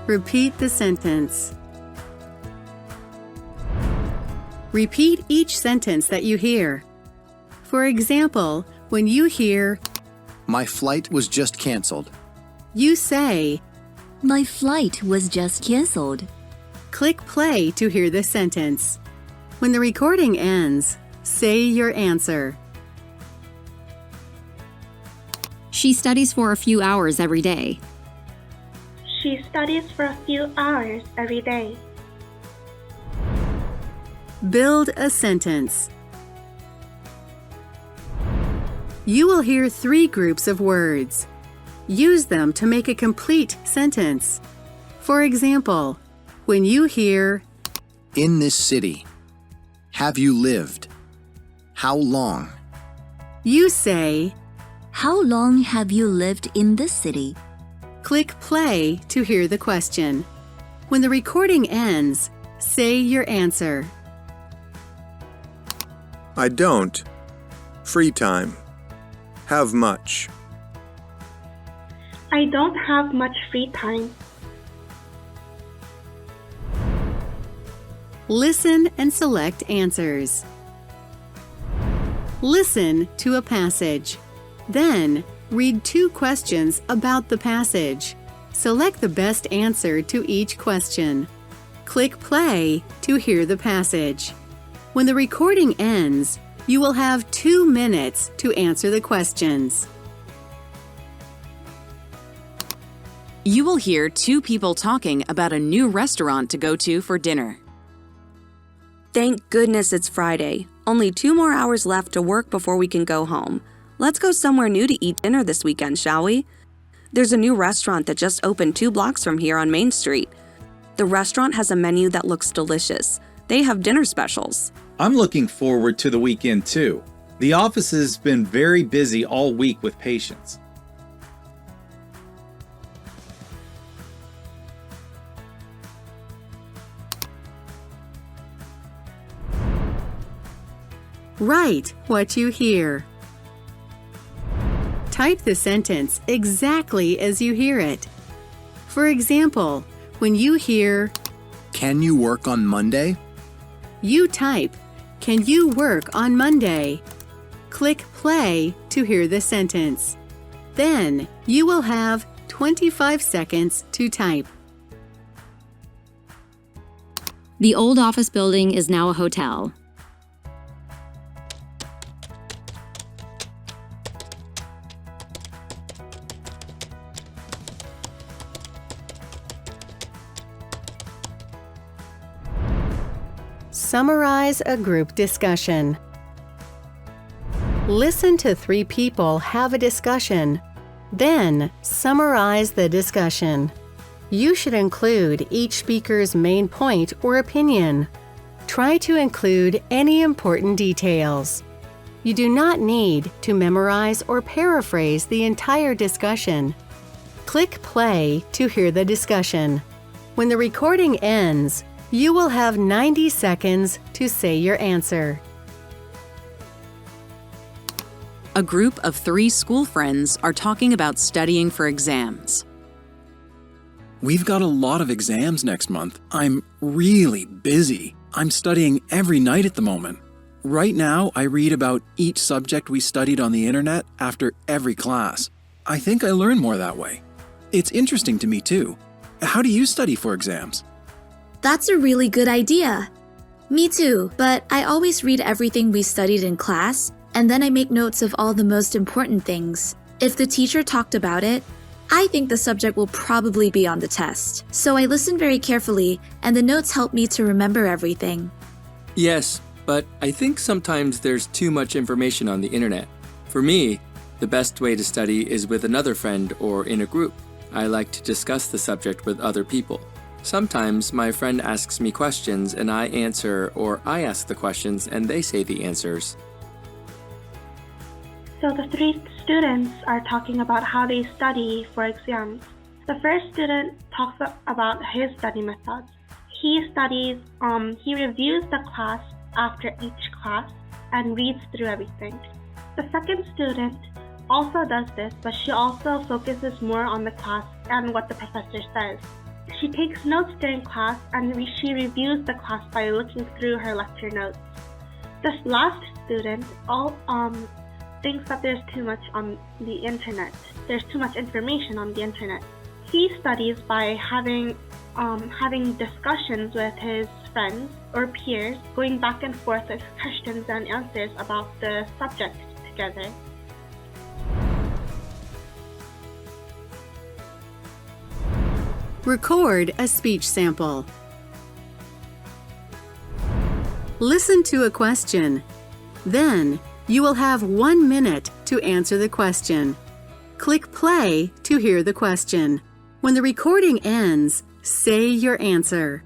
Repeat the sentence. Repeat each sentence that you hear. For example, when you hear, My flight was just canceled. you say, My flight was just canceled. click play to hear the sentence. When the recording ends, say your answer. She studies for a few hours every day. She studies for a few hours every day. Build a sentence. You will hear 3 groups of words. Use them to make a complete sentence. For example, when you hear, In this city. Have you lived? How long? you say, How long have you lived in this city? click play to hear the question. When the recording ends, say your answer. I don't. Free time. Have much. I don't have much free time. Listen and select answers. Listen to a passage. Then, read 2 questions about the passage. Select the best answer to each question. Click play to hear the passage. When the recording ends, you will have 2 minutes to answer the questions. You will hear 2 people talking about a new restaurant to go to for dinner. Thank goodness it's Friday. Only 2 more hours left to work before we can go home. Let's go somewhere new to eat dinner this weekend, shall we? There's a new restaurant that just opened 2 blocks from here on Main Street. The restaurant has a menu that looks delicious. They have dinner specials. I'm looking forward to the weekend too. The office has been very busy all week with patients. Write what you hear. Type the sentence exactly as you hear it. For example, when you hear, Can you work on Monday? you type, Can you work on Monday? Click play to hear the sentence. Then, you will have 25 seconds to type. The old office building is now a hotel. Summarize a group discussion. Listen to 3 people have a discussion. Then, summarize the discussion. You should include each speaker's main point or opinion. Try to include any important details. You do not need to memorize or paraphrase the entire discussion. Click play to hear the discussion. When the recording ends, you will have 90 seconds to say your answer. A group of 3 school friends are talking about studying for exams. We've got a lot of exams next month. I'm really busy. I'm studying every night at the moment. Right now, I read about each subject we studied on the internet after every class. I think I learn more that way. It's interesting to me too. How do you study for exams? That's a really good idea. Me too, but I always read everything we studied in class, and then I make notes of all the most important things. If the teacher talked about it, I think the subject will probably be on the test. So I listen very carefully, and the notes help me to remember everything. Yes, but I think sometimes there's too much information on the internet. For me, the best way to study is with another friend or in a group. I like to discuss the subject with other people. Sometimes my friend asks me questions and I answer, or I ask the questions and they say the answers. So the 3 students are talking about how they study for exams. The first student talks about his study methods. He reviews the class after each class and reads through everything. The second student also does this, but she also focuses more on the class and what the professor says. She takes notes during class and she reviews the class by looking through her lecture notes. This last student thinks that there's too much on the internet. There's too much information on the internet. He studies by having discussions with his friends or peers, going back and forth with questions and answers about the subject together. Record a speech sample. Listen to a question. Then, you will have 1 minute to answer the question. Click play to hear the question. When the recording ends, say your answer.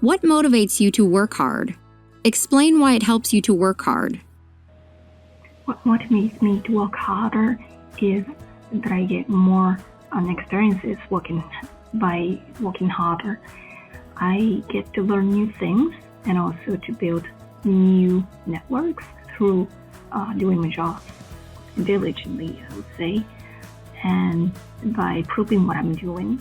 What motivates you to work hard? Explain why it helps you to work hard. What motivates me to work harder is that I get more experiences by working harder. I get to learn new things and also to build new networks through doing my job diligently, I would say, and by proving what I'm doing.